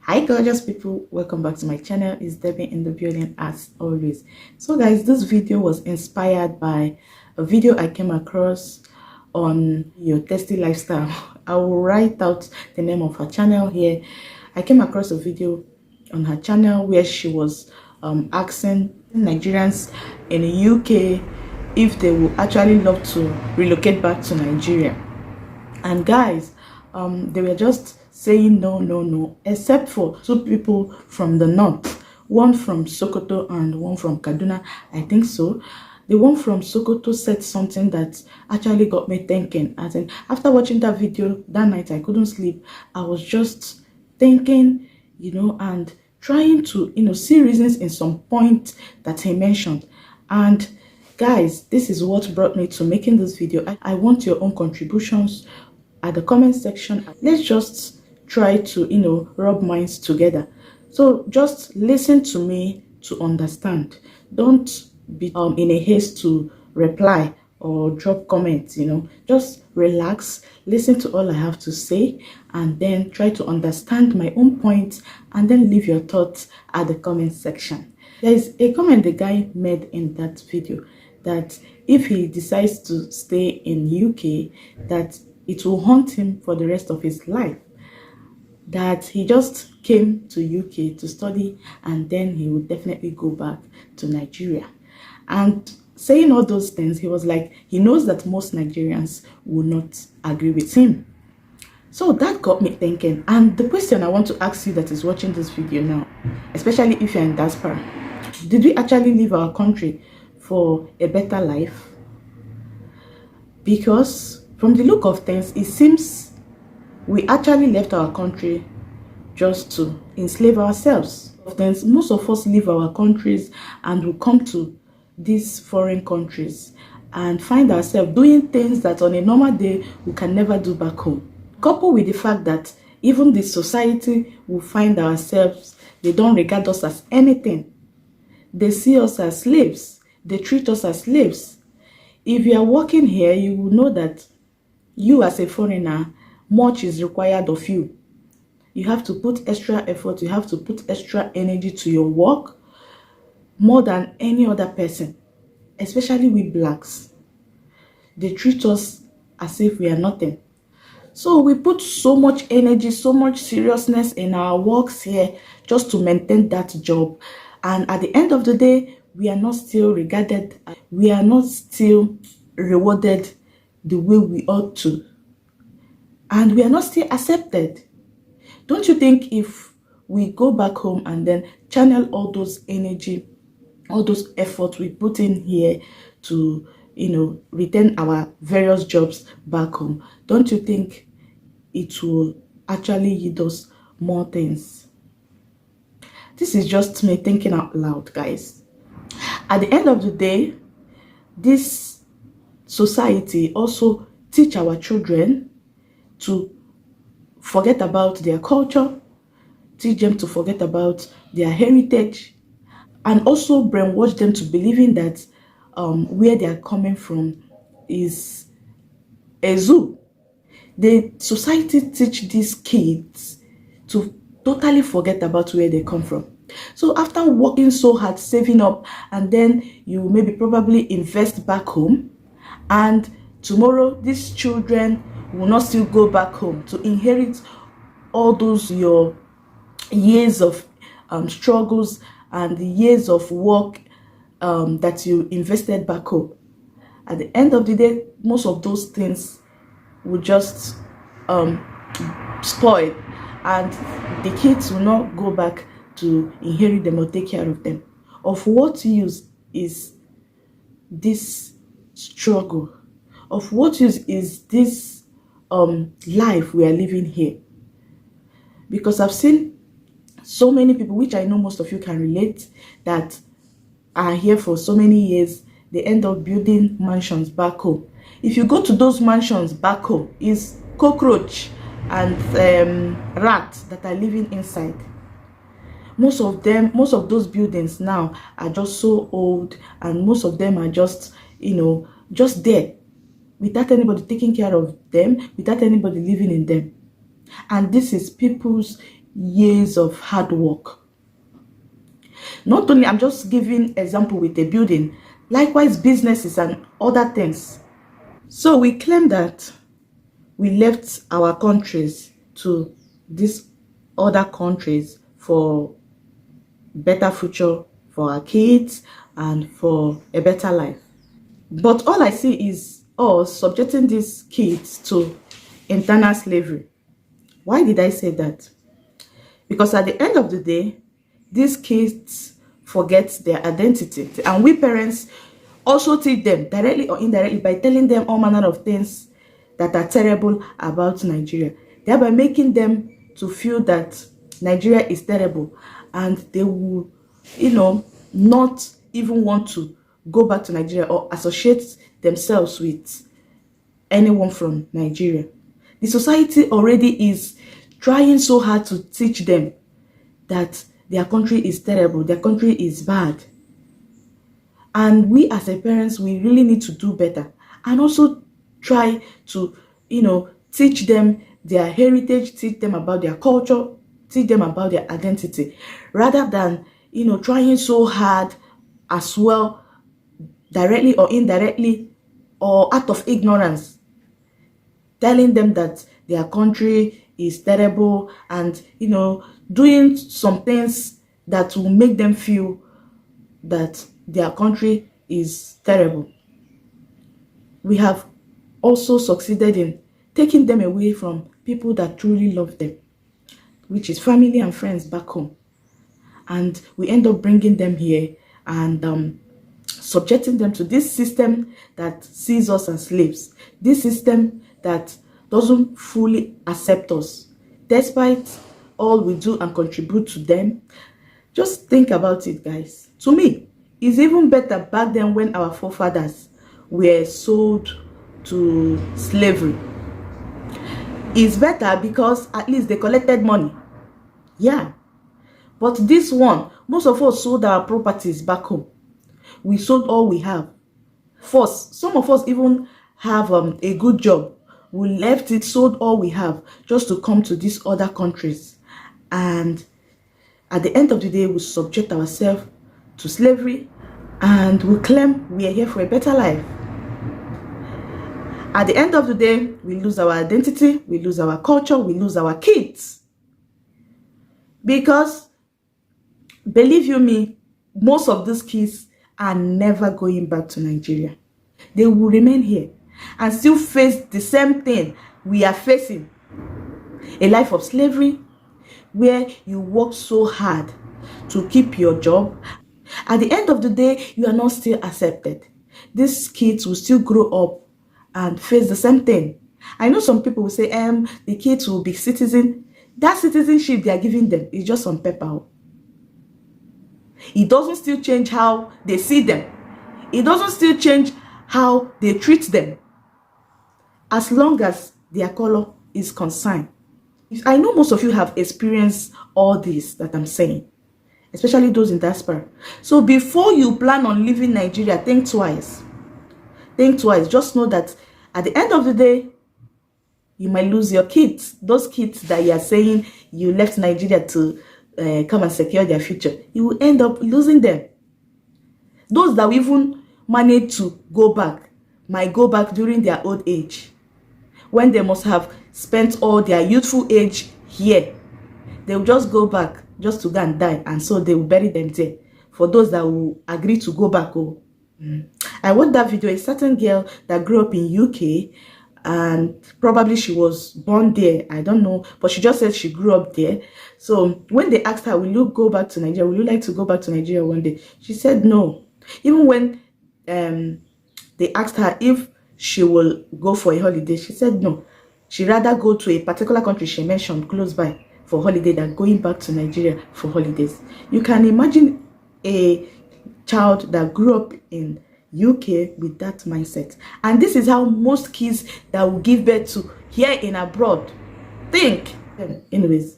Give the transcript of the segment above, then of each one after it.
Hi gorgeous people, welcome back to my channel. It's Debbie in the building as always. So guys, this video was inspired by a video I came across on Your Tasty Lifestyle. I will write out the name of her channel here. I came across a video on her channel where she was asking Nigerians in the UK if they would actually love to relocate back to Nigeria. And guys, they were just saying no, except for two people from the north, one from Sokoto and one from Kaduna, I think so. The one from Sokoto said something that actually got me thinking. As in, after watching that video that night, I couldn't sleep. I was just thinking, and trying to, see reasons in some point that he mentioned. And guys, this is what brought me to making this video. I want your own contributions at the comment section. Let's just try to rub minds together. So just listen to me to understand. Don't be in a haste to reply or drop comments. Just relax, listen to all I have to say, and then try to understand my own points, and then leave your thoughts at the comment section. There is a comment the guy made in that video that if he decides to stay in UK, that it will haunt him for the rest of his life. That he just came to UK to study and then he would definitely go back to Nigeria. And saying all those things, he was like, he knows that most Nigerians will not agree with him. So that got me thinking. And the question I want to ask you that is watching this video now, especially if you're in diaspora, did we actually leave our country for a better life? Because from the look of things, it seems we actually left our country just to enslave ourselves. Most of us leave our countries and will come to these foreign countries and find ourselves doing things that on a normal day we can never do back home. Coupled with the fact that even the society will find ourselves, they don't regard us as anything. They see us as slaves. They treat us as slaves. If you are working here, you will know that you as a foreigner, much is required of you. You have to put extra effort, you have to put extra energy to your work, more than any other person, especially we blacks. They treat us as if we are nothing. So we put so much energy, so much seriousness in our works here just to maintain that job. And at the end of the day, we are not still regarded, we are not still rewarded the way we ought to. And we are not still accepted. Don't you think if we go back home and then channel all those energy, all those efforts we put in here to, return our various jobs back home, don't you think it will actually yield us more things? This is just me thinking out loud, guys. At the end of the day, this society also teach our children to forget about their culture, teach them to forget about their heritage, and also brainwash them to believing that where they are coming from is a zoo. The society teach these kids to totally forget about where they come from. So after working so hard, saving up, and then you maybe probably invest back home, and tomorrow these children will not still go back home to inherit all those your years of struggles and the years of work that you invested back home. At the end of the day, most of those things will just spoil, and the kids will not go back to inherit them or take care of them. Of what use is this struggle? Of what use is this life we are living here? Because I've seen so many people, which I know most of you can relate, that are here for so many years. They end up building mansions back home. If you go to those mansions back home, is cockroach and rats that are living inside. Most of those buildings now are just so old, and most of them are just just there, without anybody taking care of them, without anybody living in them. And this is people's years of hard work. Not only, I'm just giving example with the building, likewise businesses and other things. So we claim that we left our countries to these other countries for better future for our kids and for a better life. But all I see is us subjecting these kids to internal slavery. Why did I say that? Because at the end of the day, these kids forget their identity. And we parents also teach them directly or indirectly by telling them all manner of things that are terrible about Nigeria, thereby making them to feel that Nigeria is terrible, and they will, not even want to go back to Nigeria or associate themselves with anyone from Nigeria. The society already is trying so hard to teach them that their country is terrible, their country is bad. And we as a parents, we really need to do better and also try to, teach them their heritage, teach them about their culture, teach them about their identity, rather than, trying so hard as well, directly or indirectly or out of ignorance, telling them that their country is terrible and, doing some things that will make them feel that their country is terrible. We have also succeeded in taking them away from people that truly love them, which is family and friends back home. And we end up bringing them here and subjecting them to this system that sees us as slaves, this system that doesn't fully accept us, despite all we do and contribute to them. Just think about it, guys. To me, it's even better back then when our forefathers were sold to slavery. It's better because at least they collected money. Yeah. But this one, most of us sold our properties back home. We sold all we have. First, some of us even have a good job. We left it, sold all we have just to come to these other countries. And at the end of the day, we subject ourselves to slavery and we claim we are here for a better life. At the end of the day, we lose our identity, we lose our culture, we lose our kids. Because, believe you me, most of these kids are never going back to Nigeria. They will remain here and still face the same thing we are facing. A life of slavery where you work so hard to keep your job. At the end of the day, you are not still accepted. These kids will still grow up and face the same thing. I know some people will say, the kids will be citizen. That citizenship they are giving them is just on paper. It doesn't still change how they see them. It doesn't still change how they treat them, as long as their color is concerned. I know most of you have experienced all this that I'm saying, especially those in diaspora. So before you plan on leaving Nigeria, think twice. Think twice. Just know that at the end of the day, you might lose your kids. Those kids that you are saying you left Nigeria to come and secure their future, you will end up losing them. Those that even manage to go back might go back during their old age, when they must have spent all their youthful age here. They will just go back just to go and die, and so they will bury them there. For those that will agree to go back. I watched that video. A certain girl that grew up in UK, and probably she was born there, I don't know, but she just said she grew up there. So when they asked her, will you go back to Nigeria, will you like to go back to Nigeria one day, she said no. Even when they asked her if she will go for a holiday, she said no. She'd rather go to a particular country she mentioned close by for holiday than going back to Nigeria for holidays. You can imagine a child that grew up in UK with that mindset. And this is how most kids that will give birth to here in abroad think. Anyways,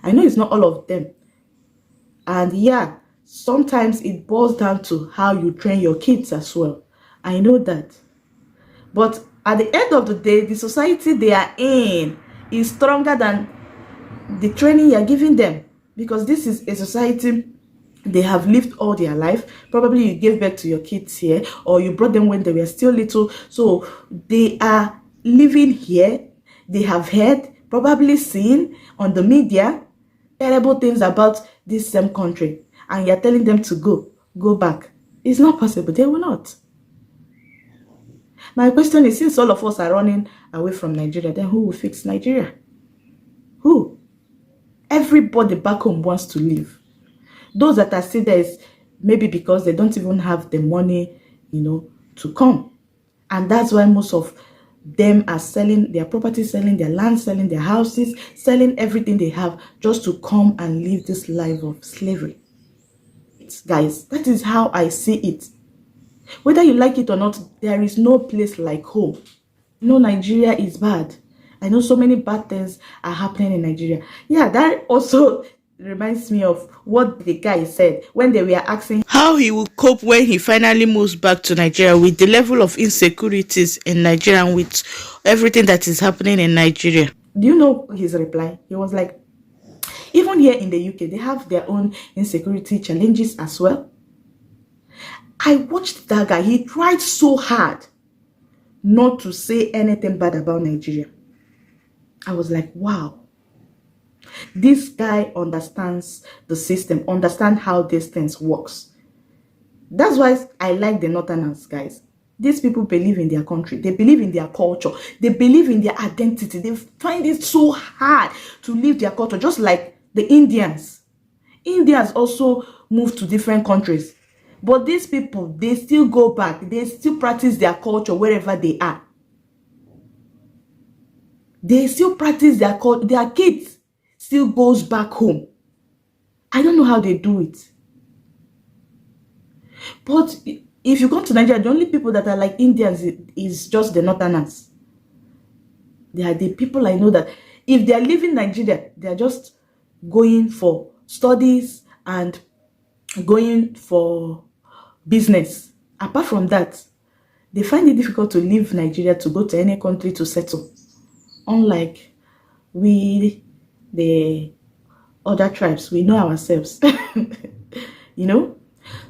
I know it's not all of them. And yeah, sometimes it boils down to how you train your kids as well. I know that. But at the end of the day, the society they are in is stronger than the training you're giving them, because this is a society they have lived all their life. Probably you gave birth to your kids here, or you brought them when they were still little, so they are living here. They have heard, probably seen on the media, terrible things about this same country, and you're telling them to go back. It's not possible. They will not. My question is, since all of us are running away from Nigeria, then who will fix Nigeria? Who? Everybody back home wants to leave. Those that are still there is maybe because they don't even have the money, to come. And that's why most of them are selling their property, selling their land, selling their houses, selling everything they have just to come and live this life of slavery. Guys, that is how I see it. Whether you like it or not, there is no place like home. Nigeria is bad. I know so many bad things are happening in Nigeria. Yeah, that also reminds me of what the guy said when they were asking how he will cope when he finally moves back to Nigeria with the level of insecurities in Nigeria and with everything that is happening in Nigeria. Do you know his reply? He was like, even here in the UK, they have their own insecurity challenges as well. I watched that guy. He tried so hard not to say anything bad about Nigeria. I was like, wow. This guy understands the system, understands how these things works. That's why I like the Northerners, guys. These people believe in their country. They believe in their culture. They believe in their identity. They find it so hard to live their culture, just like the Indians. Indians also move to different countries. But these people, they still go back. They still practice their culture wherever they are. They still practice their culture. Their kids still goes back home. I don't know how they do it. But if you come to Nigeria, the only people that are like Indians is just the Northerners. They are the people I know that if they are leaving Nigeria, they are just going for studies and going for business. Apart from that, they find it difficult to leave Nigeria to go to any country to settle. Unlike we, the other tribes, we know ourselves.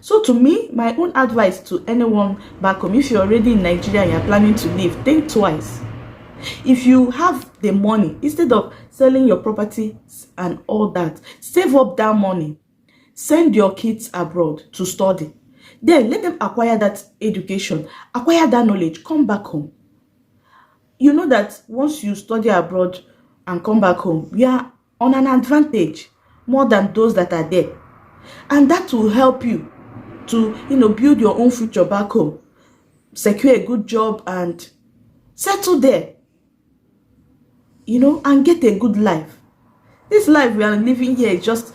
So to me, my own advice to anyone back home, if you're already in Nigeria and you're planning to leave, think twice. If you have the money, instead of selling your properties and all that, save up that money. Send your kids abroad to study. Then let them acquire that education, acquire that knowledge, come back home. You know that once you study abroad and come back home, you are on an advantage more than those that are there. And that will help you to, build your own future back home, secure a good job and settle there, and get a good life. This life we are living here is just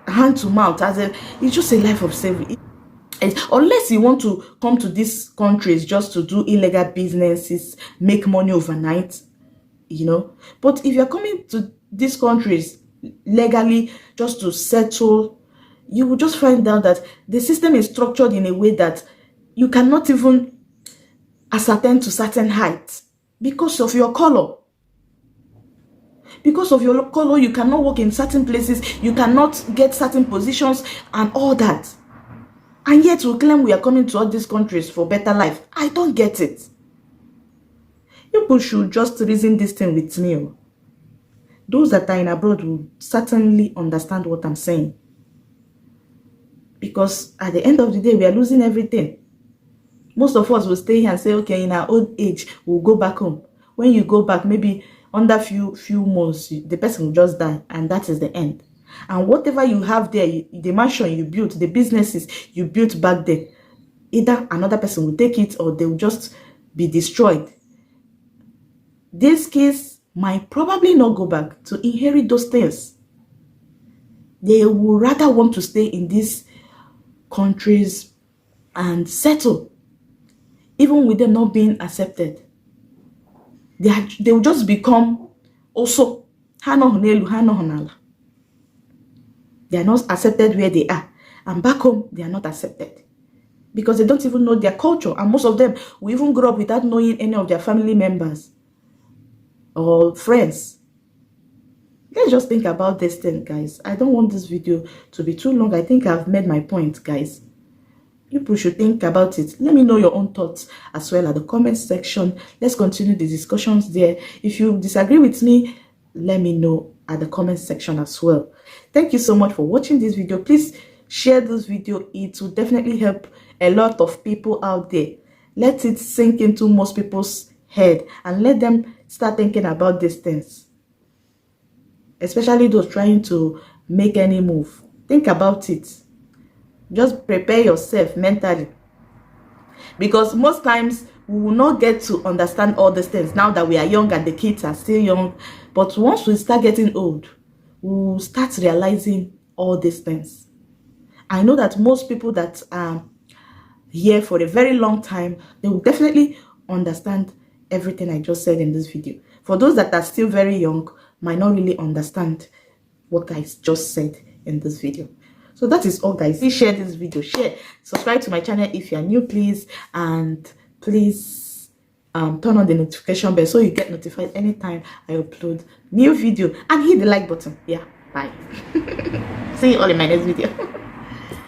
hand to mouth, it's just a life of slavery. Unless you want to come to these countries just to do illegal businesses, make money overnight, But if you're coming to these countries legally just to settle, you will just find out that the system is structured in a way that you cannot even ascertain to certain heights because of your color. Because of your color, you cannot work in certain places, you cannot get certain positions and all that. And yet we claim we are coming to all these countries for better life. I don't get it. People should just reason this thing with me. Those that are in abroad will certainly understand what I'm saying. Because at the end of the day, we are losing everything. Most of us will stay here and say, okay, in our old age, we'll go back home. When you go back, maybe under few months, the person will just die, and that is the end. And whatever you have there, the mansion you built, the businesses you built back there, either another person will take it or they will just be destroyed. This case might probably not go back to inherit those things. They will rather want to stay in these countries and settle, even with them not being accepted. They will just become also they are not accepted where they are, and back home they are not accepted because they don't even know their culture, and most of them will even grow up without knowing any of their family members or friends. Let's just think about this thing, guys. I don't want this video to be too long. I think I've made my point, guys. People should think about it. Let me know your own thoughts as well at the comment section. Let's continue the discussions there. If you disagree with me, let me know at the comment section as well. Thank you so much for watching this video. Please share this video. It will definitely help a lot of people out there. Let it sink into most people's head and let them start thinking about these things, especially those trying to make any move. Think about it. Just prepare yourself mentally, because most times we will not get to understand all these things now that we are young and the kids are still young. But once we start getting old, we will start realizing all these things. I know that most people that are here for a very long time, they will definitely understand everything I just said in this video. For those that are still very young, might not really understand what I just said in this video. So that is all, guys. Please share this video, share, subscribe to my channel if you are new, please, and please turn on the notification bell so you get notified anytime I upload new video, and hit the like button. Yeah, bye. See you all in my next video.